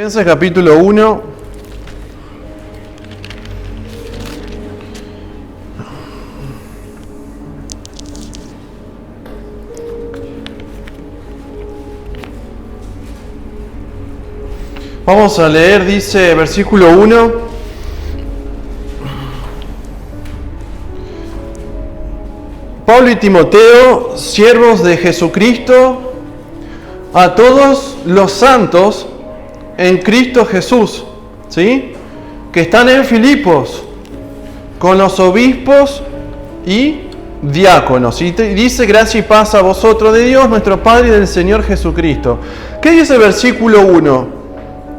Filipenses capítulo 1. Vamos a leer, dice versículo 1. Pablo y Timoteo, siervos de Jesucristo, a todos los santos en Cristo Jesús, ¿sí? Que están en Filipos, con los obispos y diáconos. Y dice: gracia y paz a vosotros de Dios, nuestro Padre, y del Señor Jesucristo. ¿Qué dice el versículo 1?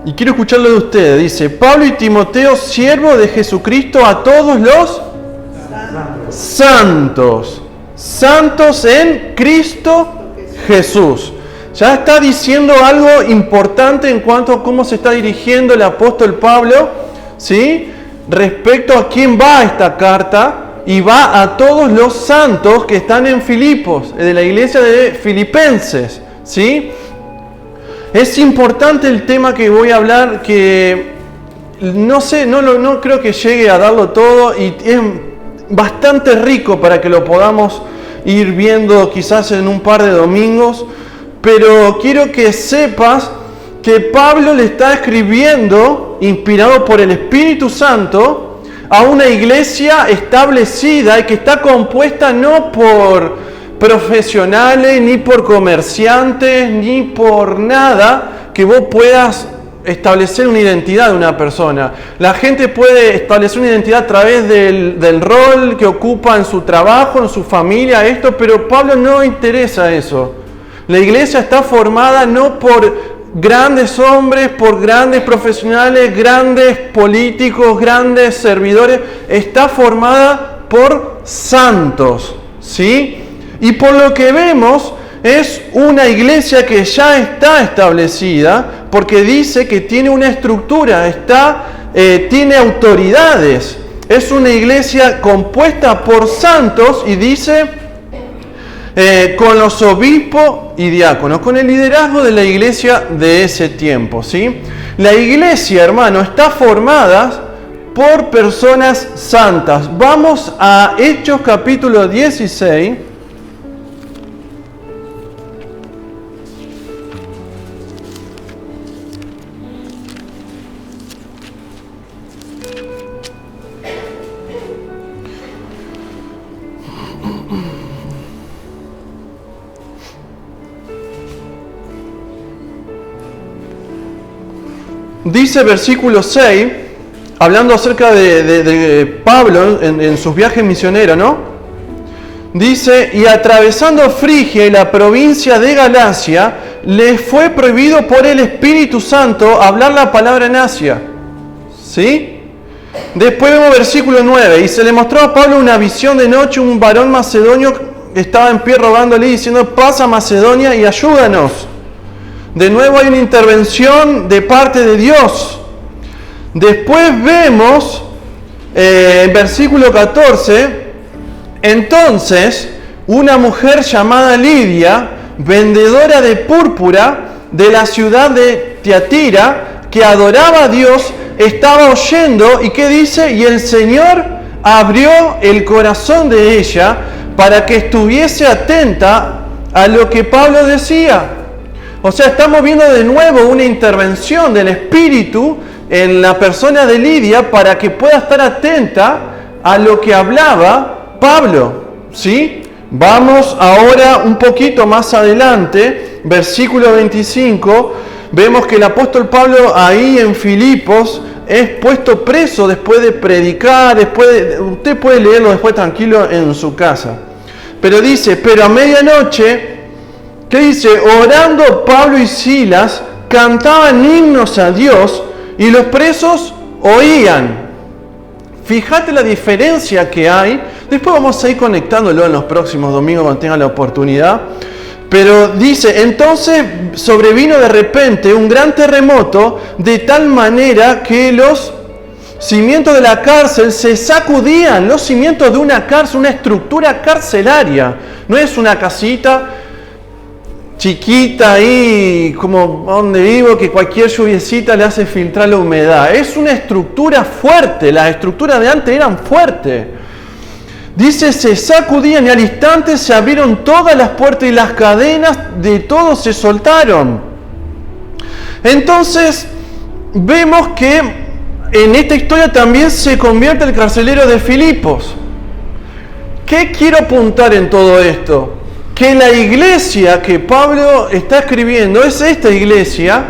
Y quiero escucharlo de ustedes. Dice: Pablo y Timoteo, siervos de Jesucristo, a todos los santos. Santos en Cristo Jesús. Ya está diciendo algo importante en cuanto a cómo se está dirigiendo el apóstol Pablo, ¿sí? Respecto a quién va esta carta, y va a todos los santos que están en Filipos, de la iglesia de Filipenses, ¿sí? Es importante el tema que voy a hablar, que no creo que llegue a darlo todo, y es bastante rico para que lo podamos ir viendo quizás en un par de domingos. Pero quiero que sepas que Pablo le está escribiendo, inspirado por el Espíritu Santo, a una iglesia establecida y que está compuesta no por profesionales, ni por comerciantes, ni por nada que vos puedas establecer una identidad de una persona. La gente puede establecer una identidad a través del rol que ocupa en su trabajo, en su familia, pero Pablo no interesa eso. La iglesia está formada no por grandes hombres, por grandes profesionales, grandes políticos, grandes servidores. Está formada por santos, ¿sí? Y por lo que vemos, es una iglesia que ya está establecida, porque dice que tiene una estructura, tiene autoridades. Es una iglesia compuesta por santos, y dice con los obispos y diáconos, con el liderazgo de la iglesia de ese tiempo, ¿sí? La iglesia, hermano, está formada por personas santas. Vamos a Hechos capítulo 16. Dice versículo 6, hablando acerca de Pablo en sus viajes misioneros, ¿no? Dice: y atravesando Frigia y la provincia de Galacia, les fue prohibido por el Espíritu Santo hablar la palabra en Asia. ¿Sí? Después vemos versículo 9, y se le mostró a Pablo una visión de noche, un varón macedonio que estaba en pie rogándole, diciendo: pasa a Macedonia y ayúdanos. De nuevo hay una intervención de parte de Dios. Después vemos en versículo 14: entonces una mujer llamada Lidia, vendedora de púrpura de la ciudad de Tiatira, que adoraba a Dios, estaba oyendo. ¿Y qué dice? Y el Señor abrió el corazón de ella para que estuviese atenta a lo que Pablo decía. O sea, estamos viendo de nuevo una intervención del Espíritu en la persona de Lidia para que pueda estar atenta a lo que hablaba Pablo, ¿sí? Vamos ahora un poquito más adelante, versículo 25, vemos que el apóstol Pablo ahí en Filipos es puesto preso después de predicar, usted puede leerlo después tranquilo en su casa. Pero dice: pero a medianoche, ¿qué dice? Orando Pablo y Silas, cantaban himnos a Dios, y los presos oían. Fíjate la diferencia que hay. Después vamos a ir conectándolo en los próximos domingos cuando tengan la oportunidad. Pero dice: entonces sobrevino de repente un gran terremoto, de tal manera que los cimientos de la cárcel se sacudían. Los cimientos de una cárcel, una estructura carcelaria. No es una casita chiquita ahí, como donde vivo, que cualquier lluviecita le hace filtrar la humedad. Es una estructura fuerte, las estructuras de antes eran fuertes. Dice, se sacudían y al instante se abrieron todas las puertas y las cadenas de todos se soltaron. Entonces, vemos que en esta historia también se convierte el carcelero de Filipos. ¿Qué quiero apuntar en todo esto? Que la iglesia que Pablo está escribiendo es esta iglesia,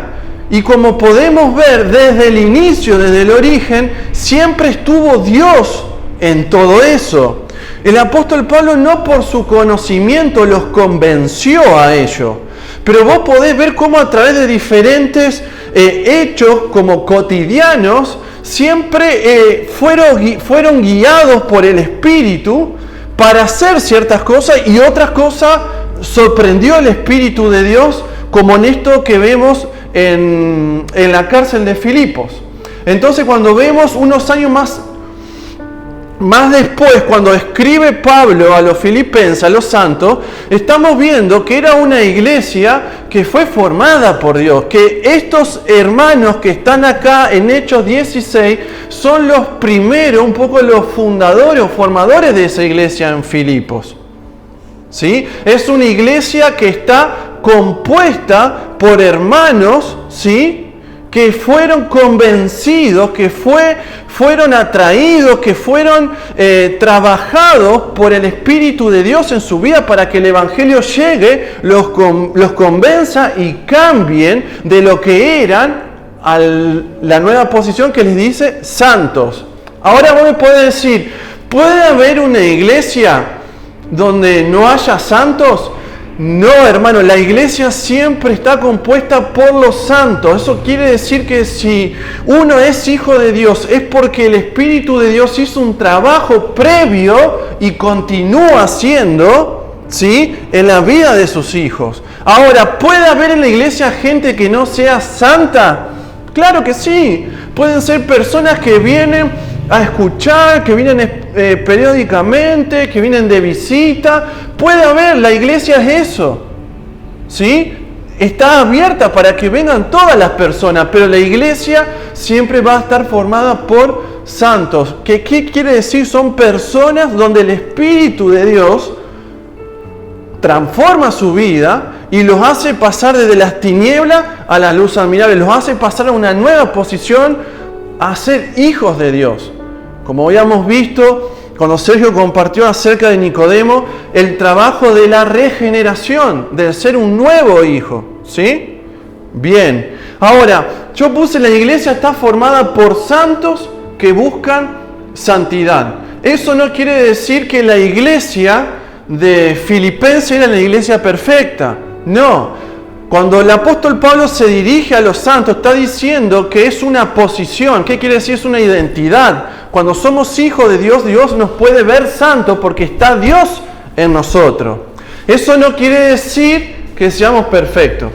y como podemos ver desde el inicio, desde el origen, siempre estuvo Dios en todo eso. El apóstol Pablo no por su conocimiento los convenció a ello, pero vos podés ver cómo a través de diferentes hechos como cotidianos, siempre fueron guiados por el Espíritu para hacer ciertas cosas, y otras cosas sorprendió el Espíritu de Dios, como en esto que vemos en la cárcel de Filipos. Entonces, cuando vemos unos años más después, cuando escribe Pablo a los filipenses, a los santos, estamos viendo que era una iglesia que fue formada por Dios, que estos hermanos que están acá en Hechos 16 son los primeros, un poco los fundadores o formadores de esa iglesia en Filipos. ¿Sí? Es una iglesia que está compuesta por hermanos, ¿sí?, que fueron convencidos, que fueron atraídos, que fueron trabajados por el Espíritu de Dios en su vida para que el Evangelio llegue, los convenza y cambien de lo que eran a la nueva posición que les dice santos. Ahora vos me podés decir, ¿puede haber una iglesia donde no haya santos? No, hermano, la iglesia siempre está compuesta por los santos. Eso quiere decir que si uno es hijo de Dios, es porque el Espíritu de Dios hizo un trabajo previo y continúa haciendo, ¿sí?, en la vida de sus hijos. Ahora, ¿puede haber en la iglesia gente que no sea santa? Claro que sí. Pueden ser personas que vienen a escuchar, que vienen periódicamente, que vienen de visita. Puede haber, la iglesia es eso, ¿sí? Está abierta para que vengan todas las personas, pero la iglesia siempre va a estar formada por santos. ¿Qué quiere decir? Son personas donde el Espíritu de Dios transforma su vida y los hace pasar desde las tinieblas a la luz admirable, los hace pasar a una nueva posición, a ser hijos de Dios. Como habíamos visto cuando Sergio compartió acerca de Nicodemo, el trabajo de la regeneración, de ser un nuevo hijo, ¿sí? Bien. Ahora, yo puse la iglesia está formada por santos que buscan santidad. Eso no quiere decir que la iglesia de Filipenses era la iglesia perfecta. No. Cuando el apóstol Pablo se dirige a los santos, está diciendo que es una posición. ¿Qué quiere decir? Es una identidad. Cuando somos hijos de Dios, Dios nos puede ver santos porque está Dios en nosotros. Eso no quiere decir que seamos perfectos.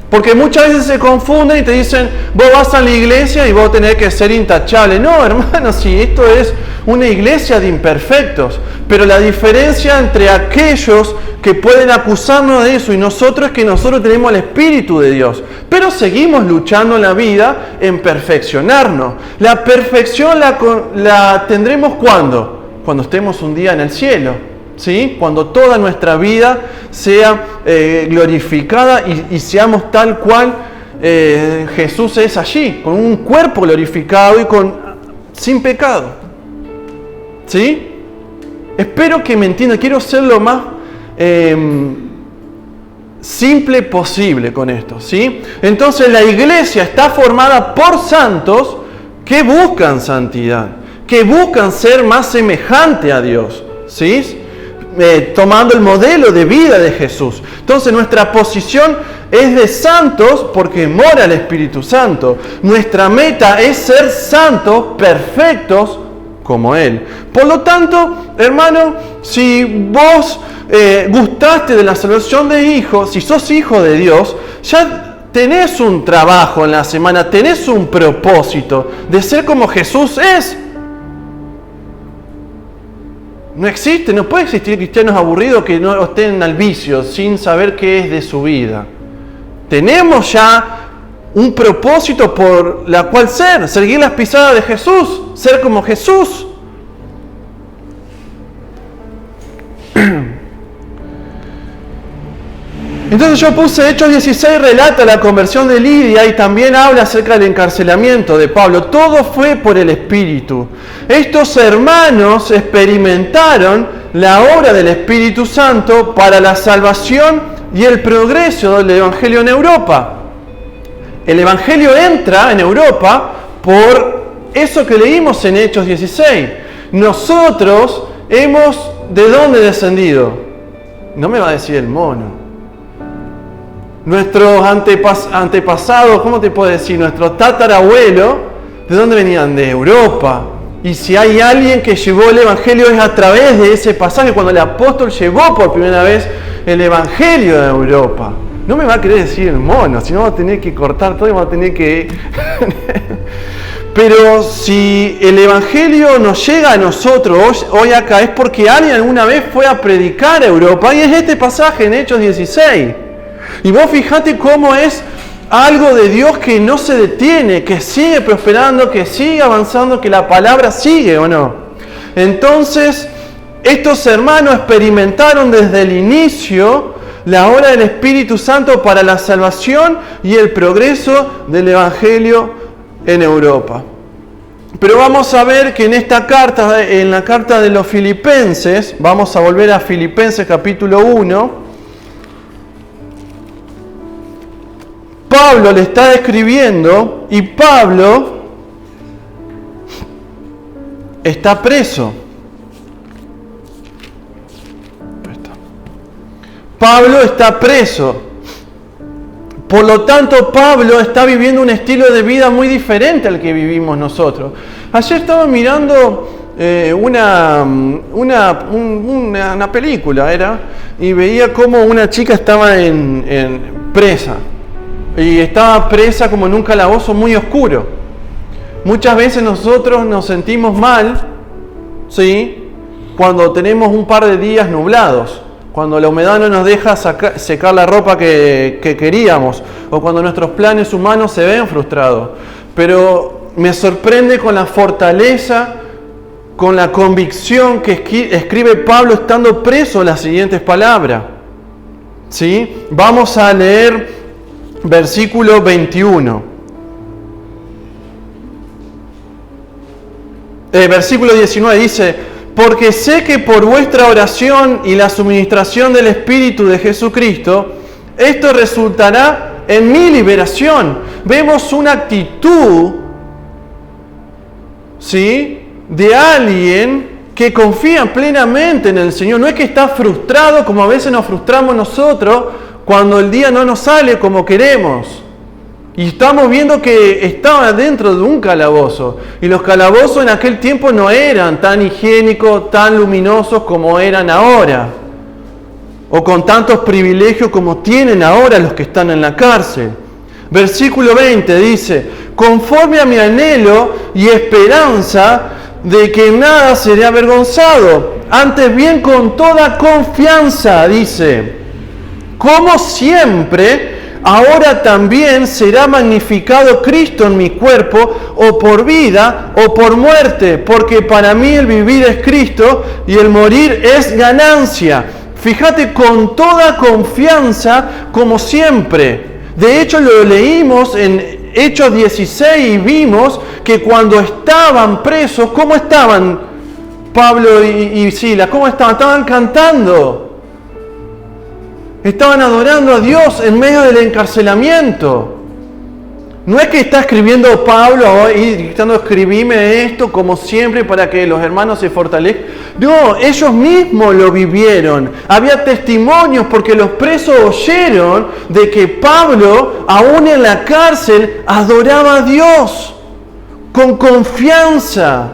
Porque muchas veces se confunden y te dicen, vos vas a la iglesia y vos tenés que ser intachable. No, hermano, si esto es una iglesia de imperfectos. Pero la diferencia entre aquellos que pueden acusarnos de eso y nosotros es que nosotros tenemos el Espíritu de Dios. Pero seguimos luchando en la vida en perfeccionarnos. La perfección la tendremos ¿cuándo? Cuando estemos un día en el cielo. ¿Sí? Cuando toda nuestra vida sea glorificada y seamos tal cual Jesús es allí, con un cuerpo glorificado y sin pecado. ¿Sí? Espero que me entiendan. Quiero ser lo más simple posible con esto. ¿Sí? Entonces la iglesia está formada por santos que buscan santidad, que buscan ser más semejante a Dios. ¿Sí? Tomando el modelo de vida de Jesús. Entonces nuestra posición es de santos porque mora el Espíritu Santo. Nuestra meta es ser santos, perfectos como Él. Por lo tanto, hermano, si vos gustaste de la salvación de hijos, si sos hijo de Dios, ya tenés un trabajo en la semana, tenés un propósito de ser como Jesús es. No existe, no puede existir cristianos aburridos que no estén al vicio sin saber qué es de su vida. Tenemos ya un propósito por la cual seguir las pisadas de Jesús, ser como Jesús. Entonces yo puse Hechos 16, relata la conversión de Lidia y también habla acerca del encarcelamiento de Pablo. Todo fue por el Espíritu. Estos hermanos experimentaron la obra del Espíritu Santo para la salvación y el progreso del Evangelio en Europa. El Evangelio entra en Europa por eso que leímos en Hechos 16. Nosotros hemos, ¿de dónde descendido? No me va a decir el mono. Nuestros antepasados, ¿cómo te puedo decir? Nuestros tatarabuelos, ¿de dónde venían? De Europa. Y si hay alguien que llevó el Evangelio es a través de ese pasaje, cuando el apóstol llevó por primera vez el Evangelio de Europa. No me va a querer decir el mono, si no va a tener que cortar todo y va a tener que... Pero si el Evangelio nos llega a nosotros hoy acá es porque alguien alguna vez fue a predicar a Europa, y es este pasaje en Hechos 16. Y vos fijate cómo es algo de Dios que no se detiene, que sigue prosperando, que sigue avanzando, que la palabra sigue, ¿o no? Entonces, estos hermanos experimentaron desde el inicio la obra del Espíritu Santo para la salvación y el progreso del Evangelio en Europa. Pero vamos a ver que en esta carta, en la carta de los Filipenses, vamos a volver a Filipenses capítulo 1, Pablo le está escribiendo y Pablo está preso. Pablo está preso. Por lo tanto, Pablo está viviendo un estilo de vida muy diferente al que vivimos nosotros. Ayer estaba mirando una película, y veía cómo una chica estaba presa. Y estaba presa como en un calabozo muy oscuro. Muchas veces nosotros nos sentimos mal, ¿sí?, cuando tenemos un par de días nublados, cuando la humedad no nos deja secar la ropa que queríamos, o cuando nuestros planes humanos se ven frustrados. Pero me sorprende con la fortaleza, con la convicción que escribe Pablo estando preso las siguientes palabras. ¿Sí? Vamos a leer versículo 21. Versículo 19 dice: porque sé que por vuestra oración y la suministración del Espíritu de Jesucristo, esto resultará en mi liberación. Vemos una actitud, ¿sí?, de alguien que confía plenamente en el Señor. No es que está frustrado como a veces nos frustramos nosotros cuando el día no nos sale como queremos. Y estamos viendo que estaba dentro de un calabozo. Y los calabozos en aquel tiempo no eran tan higiénicos, tan luminosos como eran ahora. O con tantos privilegios como tienen ahora los que están en la cárcel. Versículo 20 dice: conforme a mi anhelo y esperanza de que nada seré avergonzado, antes bien con toda confianza, dice, como siempre, ahora también será magnificado Cristo en mi cuerpo, o por vida o por muerte, porque para mí el vivir es Cristo y el morir es ganancia. Fíjate, con toda confianza, como siempre. De hecho, lo leímos en Hechos 16 y vimos que cuando estaban presos, ¿cómo estaban Pablo y Silas? ¿Cómo estaban? Estaban cantando. Estaban adorando a Dios en medio del encarcelamiento. No es que está escribiendo Pablo y gritando: escribime esto como siempre para que los hermanos se fortalezcan. No, ellos mismos lo vivieron. Había testimonios porque los presos oyeron de que Pablo, aún en la cárcel, adoraba a Dios con confianza.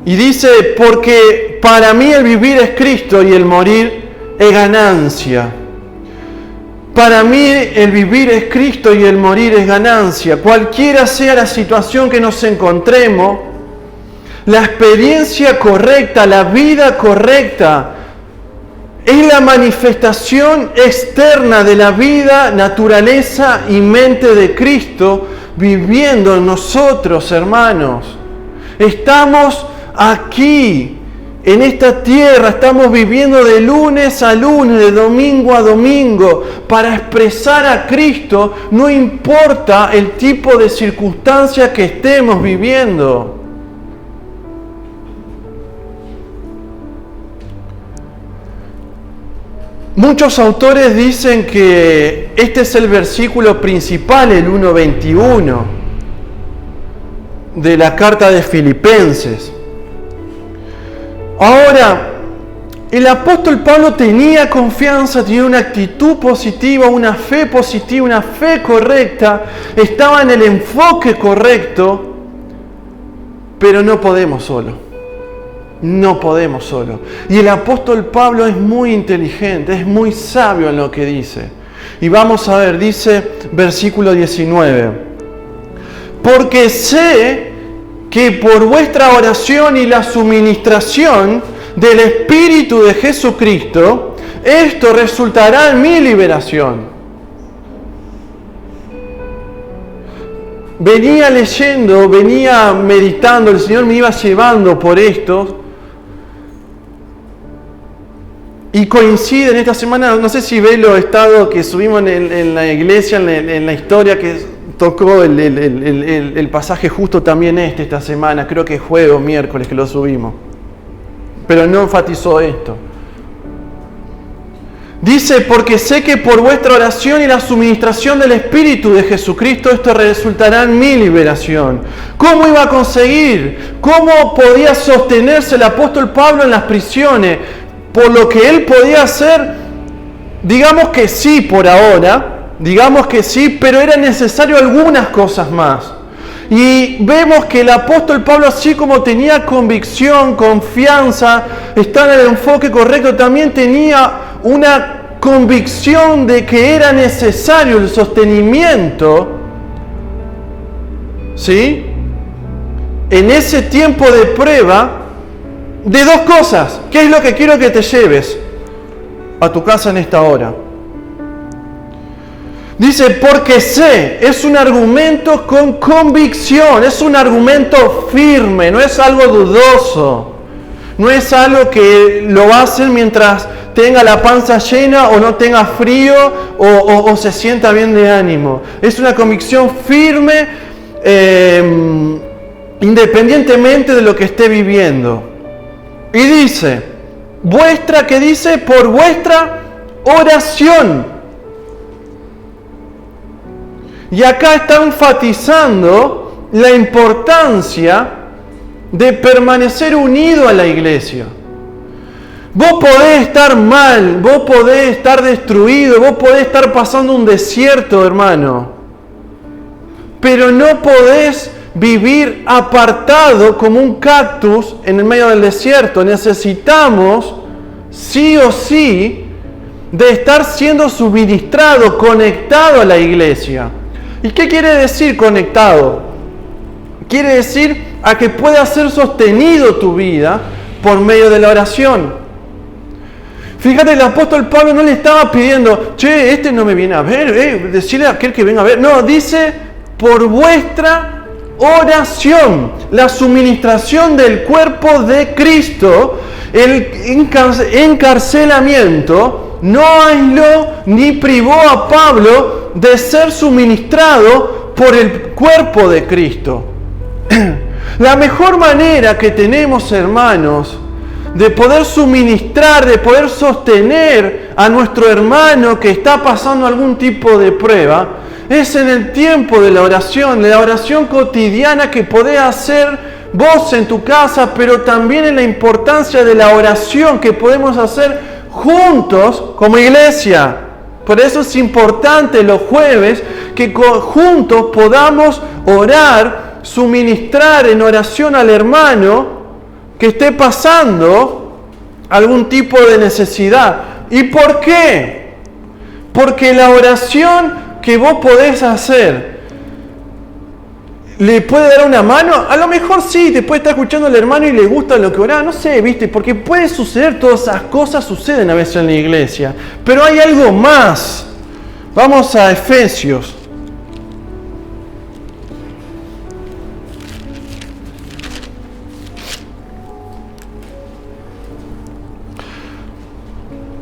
Y dice: porque para mí el vivir es Cristo y el morir es ganancia. Para mí el vivir es Cristo y el morir es ganancia. Cualquiera sea la situación que nos encontremos, La experiencia correcta, la vida correcta, es la manifestación externa de la vida, naturaleza y mente de Cristo viviendo en nosotros, hermanos. Estamos aquí, en esta tierra, estamos viviendo de lunes a lunes, de domingo a domingo, para expresar a Cristo, no importa el tipo de circunstancia que estemos viviendo. Muchos autores dicen que este es el versículo principal, el 1:21, de la carta de Filipenses. Ahora, el apóstol Pablo tenía confianza, tenía una actitud positiva, una fe positiva, una fe correcta, estaba en el enfoque correcto, pero no podemos solo. No podemos solo. Y el apóstol Pablo es muy inteligente, es muy sabio en lo que dice. Y vamos a ver, dice versículo 19. Porque sé que por vuestra oración y la suministración del Espíritu de Jesucristo, esto resultará en mi liberación. Venía leyendo, venía meditando, el Señor me iba llevando por esto. Y coincide en esta semana, no sé si ves lo estado que subimos en la iglesia, en la historia que tocó el pasaje justo también esta semana, creo que jueves o miércoles que lo subimos. Pero no enfatizó esto. Dice, porque sé que por vuestra oración y la suministración del Espíritu de Jesucristo, esto resultará en mi liberación. ¿Cómo iba a conseguir? ¿Cómo podía sostenerse el apóstol Pablo en las prisiones? Por lo que él podía hacer, digamos que sí por ahora, digamos que sí, pero era necesario algunas cosas más. Y vemos que el apóstol Pablo, así como tenía convicción, confianza, está en el enfoque correcto, también tenía una convicción de que era necesario el sostenimiento, ¿sí?, en ese tiempo de prueba, de dos cosas. ¿Qué es lo que quiero que te lleves a tu casa en esta hora? Dice, porque sé, es un argumento con convicción, es un argumento firme, no es algo dudoso, no es algo que lo va a hacer mientras tenga la panza llena o no tenga frío o se sienta bien de ánimo. Es una convicción firme, independientemente de lo que esté viviendo. Y dice, ¿qué dice? Por vuestra oración. Y acá está enfatizando la importancia de permanecer unido a la iglesia. Vos podés estar mal, vos podés estar destruido, vos podés estar pasando un desierto, hermano. Pero no podés vivir apartado como un cactus en el medio del desierto. Necesitamos, sí o sí, de estar siendo suministrado, conectado a la iglesia. ¿Y qué quiere decir conectado? Quiere decir a que pueda ser sostenido tu vida por medio de la oración. Fíjate, el apóstol Pablo no le estaba pidiendo, che, este no me viene a ver, decirle a aquel que venga a ver. No, dice, por vuestra oración, la suministración del cuerpo de Cristo, el encarcelamiento, no aisló ni privó a Pablo de ser suministrado por el cuerpo de Cristo. La mejor manera que tenemos, hermanos, de poder suministrar, de poder sostener a nuestro hermano que está pasando algún tipo de prueba, es en el tiempo de la oración cotidiana que podés hacer vos en tu casa, pero también en la importancia de la oración que podemos hacer juntos como iglesia. Por eso es importante los jueves que juntos podamos orar, suministrar en oración al hermano que esté pasando algún tipo de necesidad. ¿Y por qué? Porque la oración que vos podés hacer, ¿Le puede dar una mano? A lo mejor sí, te puede estar escuchando el hermano y le gusta lo que oraba, no sé, ¿viste? Porque puede suceder, todas esas cosas suceden a veces en la iglesia. Pero hay algo más. Vamos a Efesios.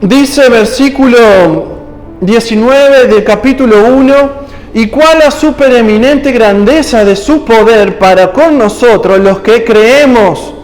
Dice versículo 19 del capítulo 1, y cuál la supereminente grandeza de su poder para con nosotros los que creemos,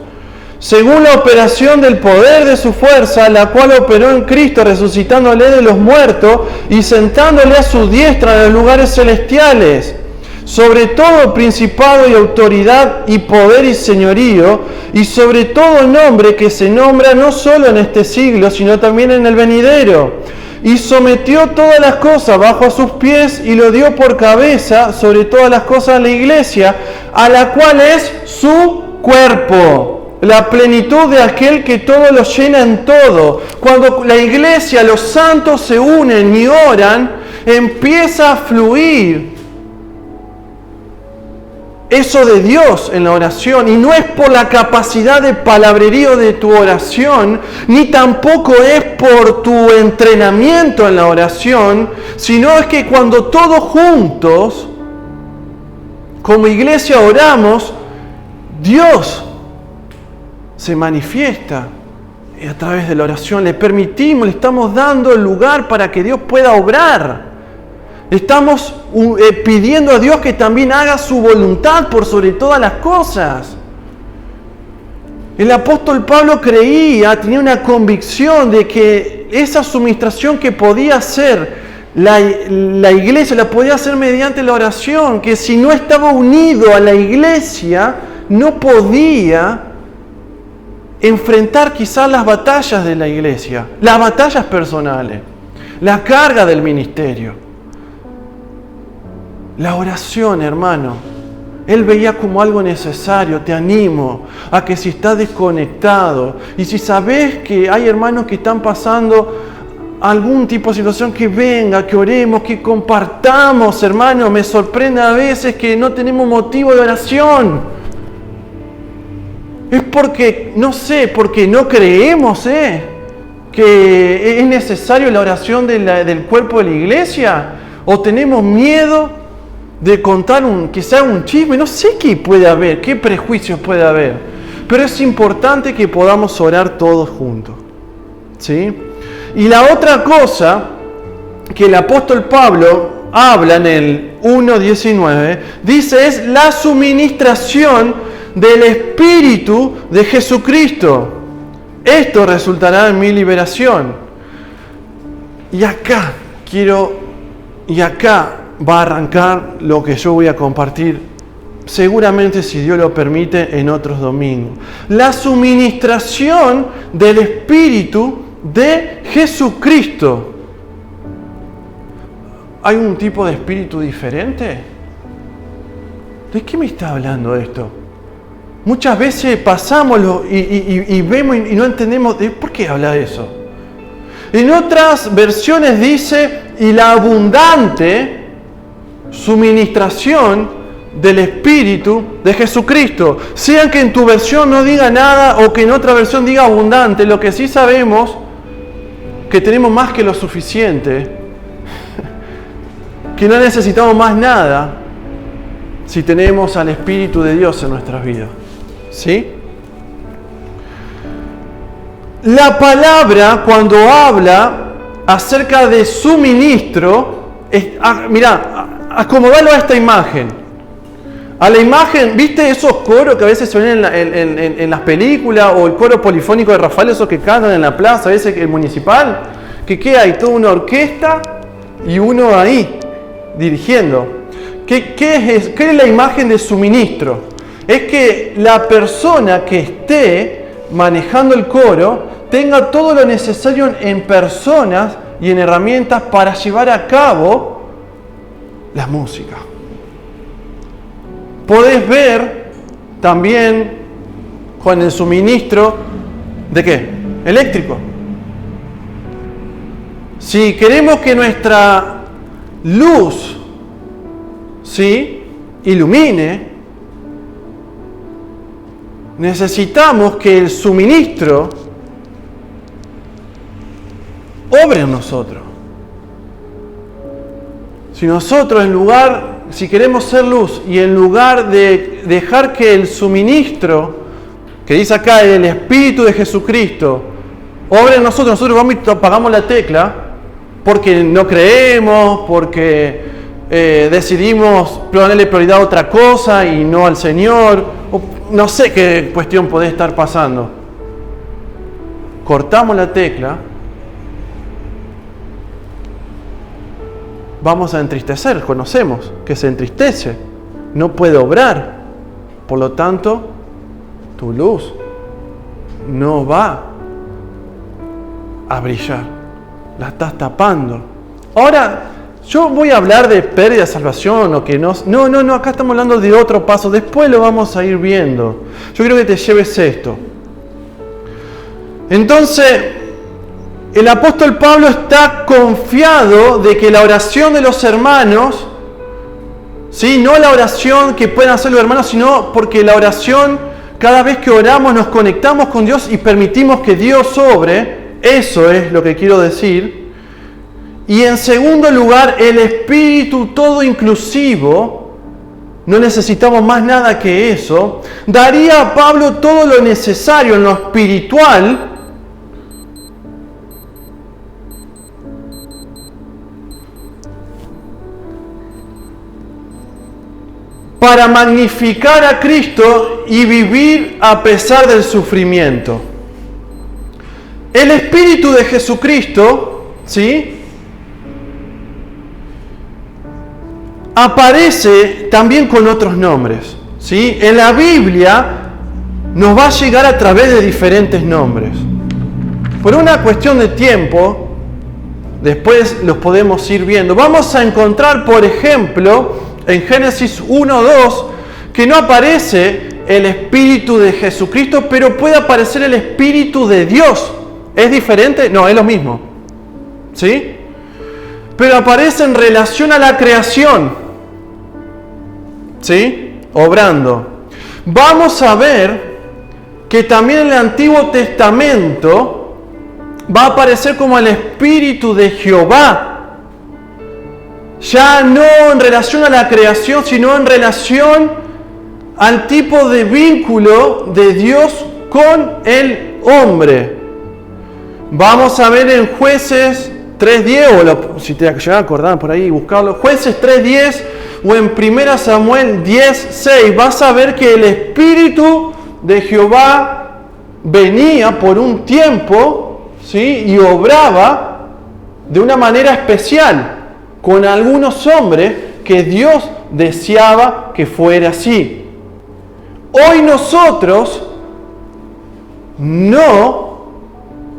según la operación del poder de su fuerza, la cual operó en Cristo, resucitándole de los muertos y sentándole a su diestra en los lugares celestiales, sobre todo principado y autoridad y poder y señorío, y sobre todo nombre que se nombra no solo en este siglo, sino también en el venidero. Y sometió todas las cosas bajo sus pies y lo dio por cabeza sobre todas las cosas a la iglesia, a la cual es su cuerpo, la plenitud de aquel que todo lo llena en todo. Cuando la iglesia, los santos se unen y oran, empieza a fluir eso de Dios en la oración, y no es por la capacidad de palabrerío de tu oración, ni tampoco es por tu entrenamiento en la oración, sino es que cuando todos juntos, como iglesia, oramos, Dios se manifiesta a través de la oración. Le permitimos, le estamos dando el lugar para que Dios pueda obrar. Estamos pidiendo a Dios que también haga su voluntad por sobre todas las cosas. El apóstol Pablo tenía una convicción de que esa suministración que podía hacer la iglesia, la podía hacer mediante la oración, que si no estaba unido a la iglesia, no podía enfrentar quizás las batallas de la iglesia, las batallas personales, la carga del ministerio. La oración, hermano, él veía como algo necesario. Te animo a que si estás desconectado y si sabes que hay hermanos que están pasando algún tipo de situación, que venga, que oremos, que compartamos, hermano. Me sorprende a veces que no tenemos motivo de oración. Es porque, no sé, porque no creemos, que es necesario la oración del cuerpo de la iglesia, o tenemos miedo de contar quizá un chisme, no sé qué puede haber, qué prejuicios puede haber, pero es importante que podamos orar todos juntos, ¿sí? Y la otra cosa que el apóstol Pablo habla en el 1:19, dice, es la suministración del Espíritu de Jesucristo. Esto resultará en mi liberación. Y acá va a arrancar lo que yo voy a compartir, seguramente, si Dios lo permite, en otros domingos. La suministración del Espíritu de Jesucristo. ¿Hay un tipo de espíritu diferente? ¿De qué me está hablando esto? Muchas veces pasamos y vemos y no entendemos por qué habla eso. En otras versiones dice, y la abundante suministración del Espíritu de Jesucristo. Sean que en tu versión no diga nada o que en otra versión diga abundante, lo que sí sabemos que tenemos más que lo suficiente, que no necesitamos más nada si tenemos al Espíritu de Dios en nuestras vidas. ¿Sí? La palabra, cuando habla acerca de suministro, acomodalo a esta imagen. A la imagen, ¿viste esos coros que a veces se ven en las películas, o el coro polifónico de Rafael, esos que cantan en la plaza, a veces el municipal? ¿Qué hay? Toda una orquesta y uno ahí, dirigiendo. ¿Qué es la imagen de suministro? Es que la persona que esté manejando el coro tenga todo lo necesario en personas y en herramientas para llevar a cabo la música. Podés ver también con el suministro ¿de qué? Eléctrico. Si queremos que nuestra luz, ¿sí?, ilumine, necesitamos que el suministro obre en nosotros. Si nosotros si queremos ser luz y en lugar de dejar que el suministro, que dice acá el Espíritu de Jesucristo, obre en nosotros vamos y apagamos la tecla porque no creemos, porque decidimos ponerle prioridad a otra cosa y no al Señor, o no sé qué cuestión puede estar pasando. Cortamos la tecla, vamos a entristecer, conocemos que se entristece, no puede obrar, por lo tanto, tu luz no va a brillar, la estás tapando. Ahora, yo voy a hablar de pérdida de salvación o que no, acá estamos hablando de otro paso, después lo vamos a ir viendo. Yo quiero que te lleves esto. Entonces, el apóstol Pablo está confiado de que la oración de los hermanos, ¿sí? No la oración que pueden hacer los hermanos, sino porque la oración, cada vez que oramos nos conectamos con Dios y permitimos que Dios obre. Eso es lo que quiero decir. Y en segundo lugar, el Espíritu todo inclusivo, no necesitamos más nada que eso, daría a Pablo todo lo necesario en lo espiritual para magnificar a Cristo y vivir a pesar del sufrimiento. El Espíritu de Jesucristo, ¿sí?, aparece también con otros nombres, ¿sí? En la Biblia nos va a llegar a través de diferentes nombres. Por una cuestión de tiempo, después los podemos ir viendo. Vamos a encontrar, por ejemplo, en Génesis 1:2, que no aparece el Espíritu de Jesucristo, pero puede aparecer el Espíritu de Dios. ¿Es diferente? No, es lo mismo. ¿Sí? Pero aparece en relación a la creación. ¿Sí? Obrando. Vamos a ver que también en el Antiguo Testamento va a aparecer como el Espíritu de Jehová. Ya no en relación a la creación, sino en relación al tipo de vínculo de Dios con el hombre. Vamos a ver en Jueces 3:10, si te llegas a acordar por ahí, buscarlo. Jueces 3:10 o en 1 Samuel 10:6, vas a ver que el Espíritu de Jehová venía por un tiempo, ¿sí?, y obraba de una manera especial con algunos hombres que Dios deseaba que fuera así. Hoy nosotros no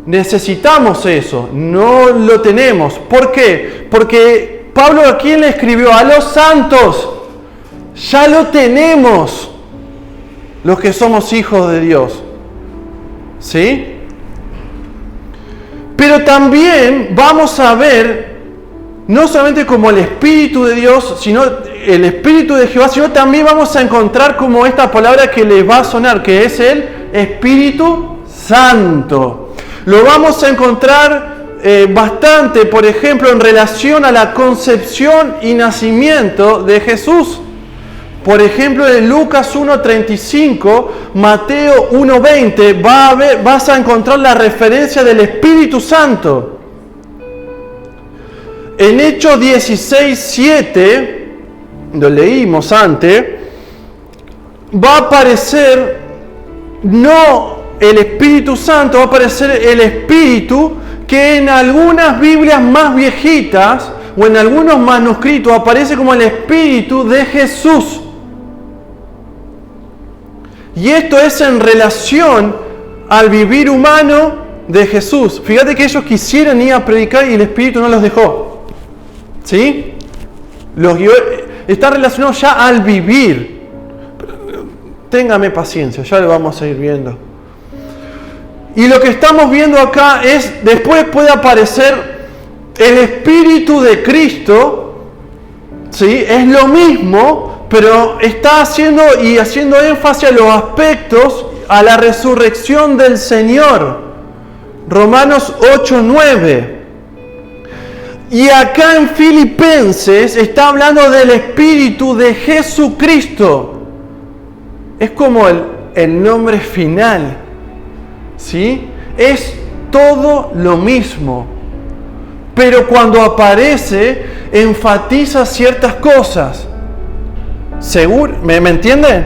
necesitamos eso, no lo tenemos. ¿Por qué? Porque Pablo, ¿a quién le escribió? A los santos. Ya lo tenemos, los que somos hijos de Dios. ¿Sí? Pero también vamos a ver, no solamente como el Espíritu de Dios, sino el Espíritu de Jehová, sino también vamos a encontrar como esta palabra que les va a sonar, que es el Espíritu Santo. Lo vamos a encontrar bastante, por ejemplo, en relación a la concepción y nacimiento de Jesús. Por ejemplo, en Lucas 1:35, Mateo 1:20, vas a encontrar la referencia del Espíritu Santo. En Hechos 16:7, lo leímos antes, va a aparecer no el Espíritu Santo, va a aparecer el Espíritu, que en algunas Biblias más viejitas o en algunos manuscritos aparece como el Espíritu de Jesús. Y esto es en relación al vivir humano de Jesús. Fíjate que ellos quisieron ir a predicar y el Espíritu no los dejó. ¿Sí? Está relacionado ya al vivir. Téngame paciencia, ya lo vamos a ir viendo. Y lo que estamos viendo acá es, después puede aparecer el Espíritu de Cristo, ¿sí? Es lo mismo, pero está haciendo énfasis a los aspectos, a la resurrección del Señor. Romanos 8:9. Y acá en Filipenses está hablando del Espíritu de Jesucristo. Es como el nombre final, ¿sí? Es todo lo mismo. Pero cuando aparece, enfatiza ciertas cosas. ¿Seguro? ¿Me entienden?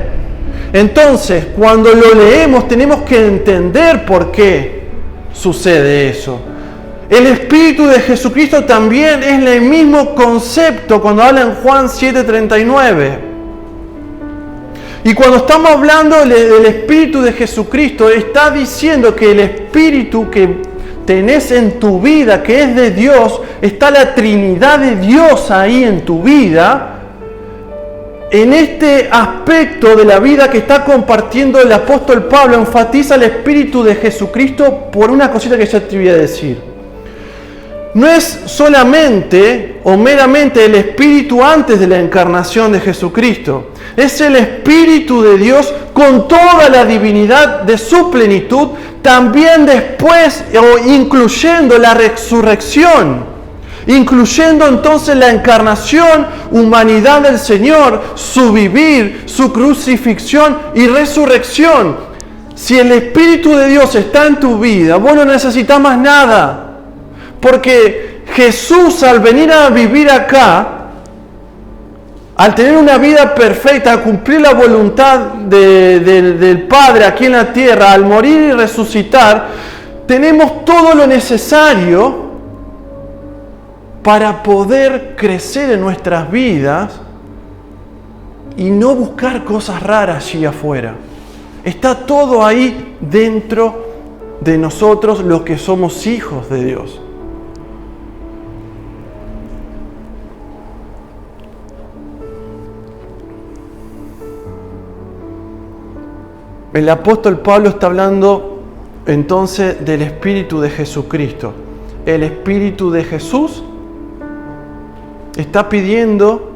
Entonces, cuando lo leemos, tenemos que entender por qué sucede eso. El Espíritu de Jesucristo también es el mismo concepto cuando habla en Juan 7:39. Y cuando estamos hablando del Espíritu de Jesucristo, está diciendo que el Espíritu que tenés en tu vida, que es de Dios, está la Trinidad de Dios ahí en tu vida. En este aspecto de la vida que está compartiendo el apóstol Pablo, enfatiza el Espíritu de Jesucristo por una cosita que ya te voy a decir. No es solamente o meramente el Espíritu antes de la encarnación de Jesucristo. Es el Espíritu de Dios con toda la divinidad de su plenitud, también después o incluyendo la resurrección. Incluyendo entonces la encarnación, humanidad del Señor, su vivir, su crucifixión y resurrección. Si el Espíritu de Dios está en tu vida, vos no necesitas más nada. Porque Jesús, al venir a vivir acá, al tener una vida perfecta, al cumplir la voluntad del Padre aquí en la tierra, al morir y resucitar, tenemos todo lo necesario para poder crecer en nuestras vidas y no buscar cosas raras allí afuera. Está todo ahí dentro de nosotros los que somos hijos de Dios. El apóstol Pablo está hablando entonces del Espíritu de Jesucristo. El Espíritu de Jesús está pidiendo,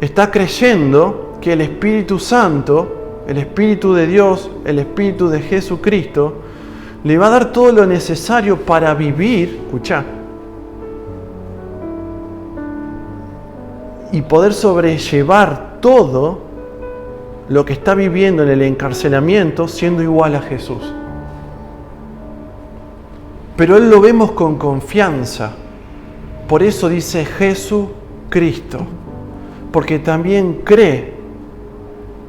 está creyendo que el Espíritu Santo, el Espíritu de Dios, el Espíritu de Jesucristo, le va a dar todo lo necesario para vivir, escuchá, y poder sobrellevar todo lo que está viviendo en el encarcelamiento siendo igual a Jesús. Pero Él lo vemos con confianza. Por eso dice Jesucristo. Porque también cree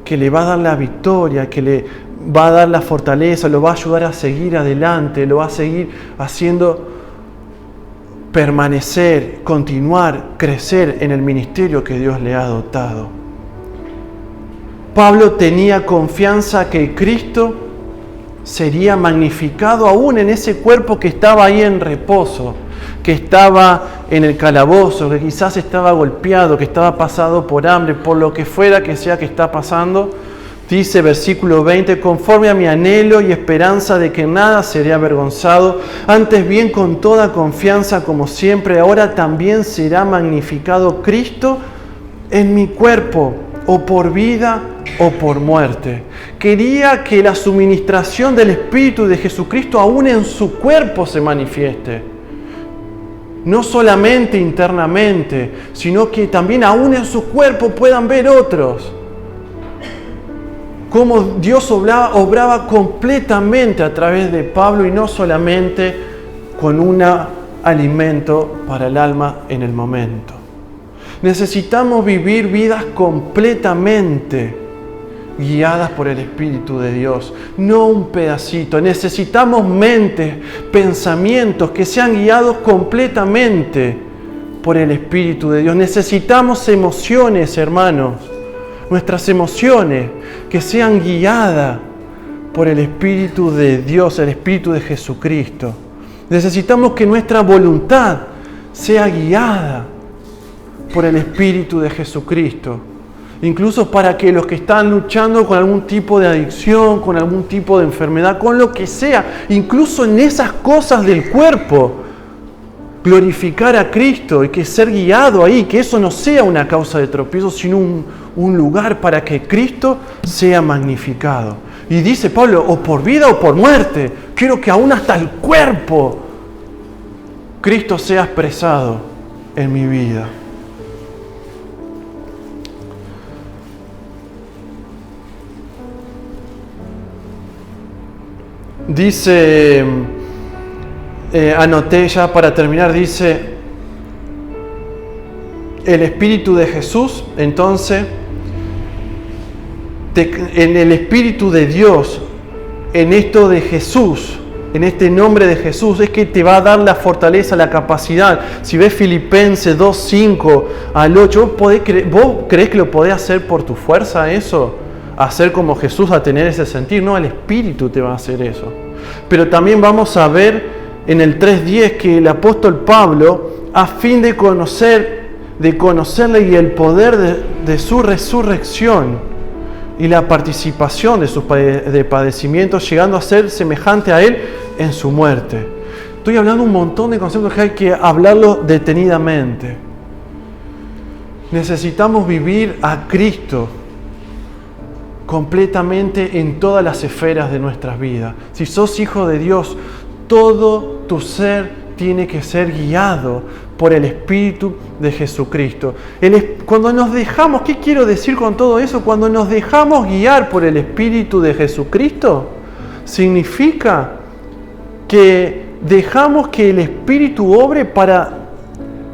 que le va a dar la victoria, que le va a dar la fortaleza, lo va a ayudar a seguir adelante, lo va a seguir haciendo permanecer, continuar, crecer en el ministerio que Dios le ha dotado. Pablo tenía confianza que Cristo sería magnificado aún en ese cuerpo que estaba ahí en reposo, que estaba en el calabozo, que quizás estaba golpeado, que estaba pasado por hambre, por lo que fuera que sea que está pasando. Dice versículo 20, conforme a mi anhelo y esperanza de que nada seré avergonzado, antes bien con toda confianza como siempre, ahora también será magnificado Cristo en mi cuerpo, o por vida o por muerte. Quería que la suministración del Espíritu de Jesucristo aún en su cuerpo se manifieste. No solamente internamente, sino que también aún en su cuerpo puedan ver otros. Cómo Dios obraba completamente a través de Pablo y no solamente con un alimento para el alma en el momento. Necesitamos vivir vidas completamente guiadas por el Espíritu de Dios, no un pedacito. Necesitamos mentes, pensamientos que sean guiados completamente por el Espíritu de Dios. Necesitamos emociones, hermanos, nuestras emociones que sean guiadas por el Espíritu de Dios, el Espíritu de Jesucristo. Necesitamos que nuestra voluntad sea guiada por el Espíritu de Jesucristo. Incluso para que los que están luchando con algún tipo de adicción, con algún tipo de enfermedad, con lo que sea, incluso en esas cosas del cuerpo, glorificar a Cristo y que ser guiado ahí, que eso no sea una causa de tropiezo, sino un lugar para que Cristo sea magnificado. Y dice Pablo, o por vida o por muerte. Quiero que aún hasta el cuerpo Cristo sea expresado en mi vida. Dice, anoté ya para terminar, dice, el Espíritu de Jesús, entonces, en el Espíritu de Dios, en esto de Jesús, en este nombre de Jesús, es que te va a dar la fortaleza, la capacidad. Si ves Filipenses 2, 5 al 8, ¿vos creés que lo podés hacer por tu fuerza eso? Hacer como Jesús, a tener ese sentir. No, el Espíritu te va a hacer eso. Pero también vamos a ver en el 3.10 que el apóstol Pablo, a fin de conocerle y el poder de su resurrección y la participación de sus padecimientos, llegando a ser semejante a Él en su muerte. Estoy hablando un montón de conceptos que hay que hablarlo detenidamente. Necesitamos vivir a Cristo completamente en todas las esferas de nuestras vidas. Si sos hijo de Dios, todo tu ser tiene que ser guiado por el Espíritu de Jesucristo. Cuando nos dejamos, ¿qué quiero decir con todo eso? Cuando nos dejamos guiar por el Espíritu de Jesucristo, significa que dejamos que el Espíritu obre para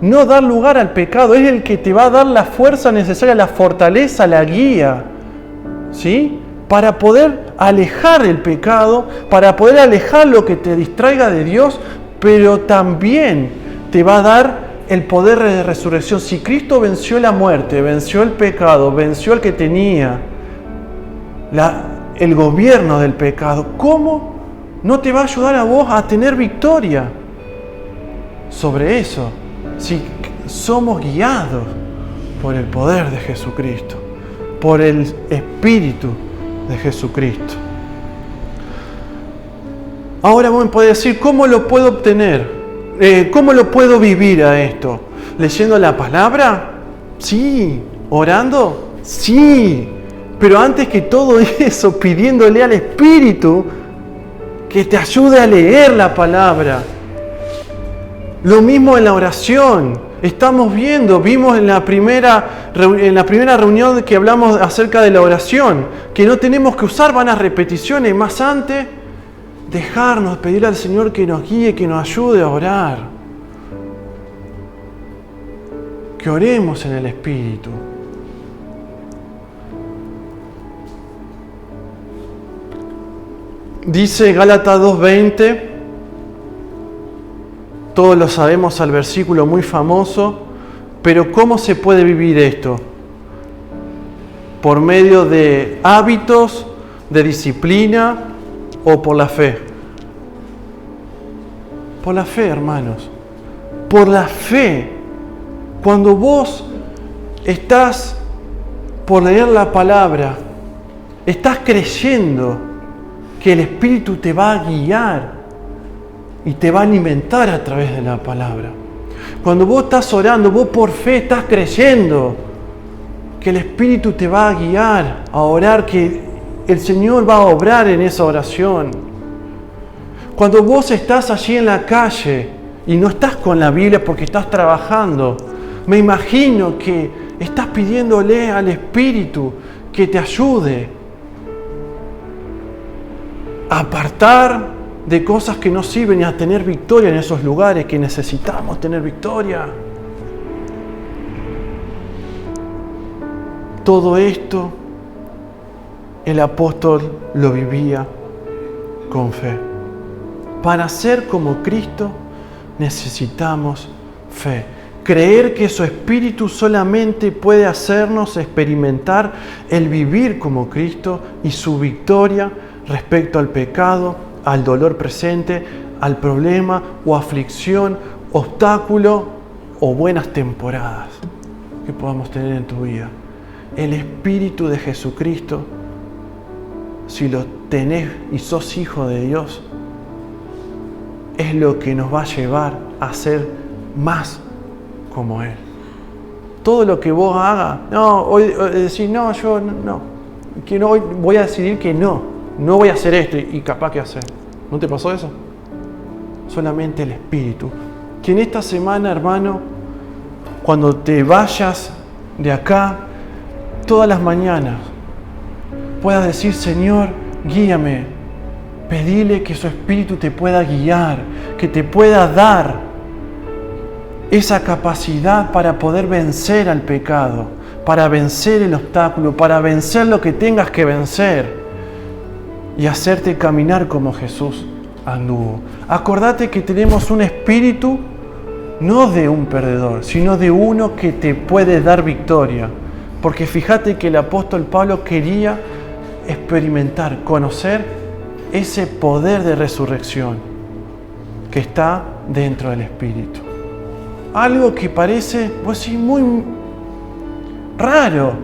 no dar lugar al pecado. Es el que te va a dar la fuerza necesaria, la fortaleza, la guía, ¿sí? Para poder alejar el pecado, para poder alejar lo que te distraiga de Dios, pero también te va a dar el poder de resurrección. Si Cristo venció la muerte, venció el pecado, venció el que tenía el gobierno del pecado, ¿cómo no te va a ayudar a vos a tener victoria sobre eso? Si somos guiados por el poder de Jesucristo, por el Espíritu de Jesucristo. Ahora vos me podés decir, ¿cómo lo puedo obtener? ¿Cómo lo puedo vivir a esto? ¿Leyendo la palabra? Sí. ¿Orando? Sí. Pero antes que todo eso, pidiéndole al Espíritu que te ayude a leer la palabra. Lo mismo en la oración. Vimos en la primera reunión que hablamos acerca de la oración, que no tenemos que usar vanas repeticiones, más antes dejarnos, pedirle al Señor que nos guíe, que nos ayude a orar. Que oremos en el Espíritu. Dice Gálatas 2:20, todos lo sabemos al versículo muy famoso, pero ¿cómo se puede vivir esto? ¿Por medio de hábitos, de disciplina o por la fe? Por la fe, hermanos. Por la fe. Cuando vos estás por leer la palabra, estás creyendo que el Espíritu te va a guiar y te va a alimentar a través de la palabra. Cuando vos estás orando, vos por fe estás creyendo que el Espíritu te va a guiar a orar, que el Señor va a obrar en esa oración. Cuando vos estás allí en la calle y no estás con la Biblia porque estás trabajando, me imagino que estás pidiéndole al Espíritu que te ayude a apartar de cosas que no sirven y a tener victoria en esos lugares que necesitamos tener victoria. Todo esto el apóstol lo vivía con fe. Para ser como Cristo necesitamos fe. Creer que su Espíritu solamente puede hacernos experimentar el vivir como Cristo y su victoria respecto al pecado, al dolor presente, al problema o aflicción, obstáculo o buenas temporadas que podamos tener en tu vida. El Espíritu de Jesucristo, si lo tenés y sos hijo de Dios, es lo que nos va a llevar a ser más como Él. Todo lo que vos hagas, no, hoy decís, no, yo no, que no, hoy voy a decidir que no. no voy a hacer esto y capaz que hacer. ¿No te pasó eso? Solamente el Espíritu. Que en esta semana, hermano, cuando te vayas de acá, todas las mañanas, puedas decir, Señor, guíame. Pedile que su Espíritu te pueda guiar, que te pueda dar esa capacidad para poder vencer al pecado, para vencer el obstáculo, para vencer lo que tengas que vencer y hacerte caminar como Jesús anduvo. Acordate que tenemos un espíritu no de un perdedor, sino de uno que te puede dar victoria. Porque fíjate que el apóstol Pablo quería experimentar, conocer ese poder de resurrección que está dentro del espíritu. Algo que parece, pues sí, muy raro,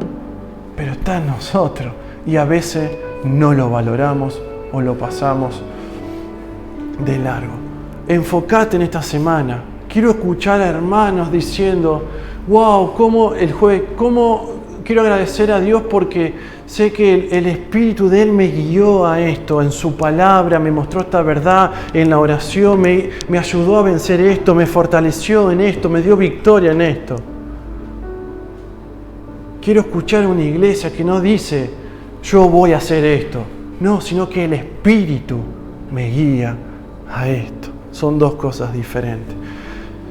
pero está en nosotros y a veces no lo valoramos o lo pasamos de largo. Enfócate en esta semana. Quiero escuchar a hermanos diciendo, wow, cómo quiero agradecer a Dios porque sé que el Espíritu de Él me guió a esto, en su palabra, me mostró esta verdad, en la oración, me ayudó a vencer esto, me fortaleció en esto, me dio victoria en esto. Quiero escuchar una iglesia que no dice, yo voy a hacer esto, no, sino que el Espíritu me guía a esto. Son dos cosas diferentes.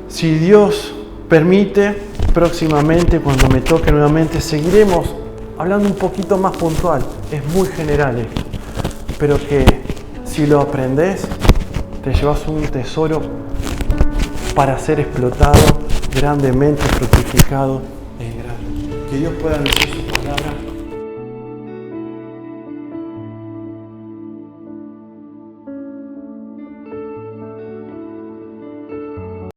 Si Dios permite, próximamente, cuando me toque nuevamente, seguiremos hablando un poquito más puntual. Es muy general esto, pero que si lo aprendes, te llevas un tesoro para ser explotado, grandemente fructificado en grande. Que Dios pueda bendecir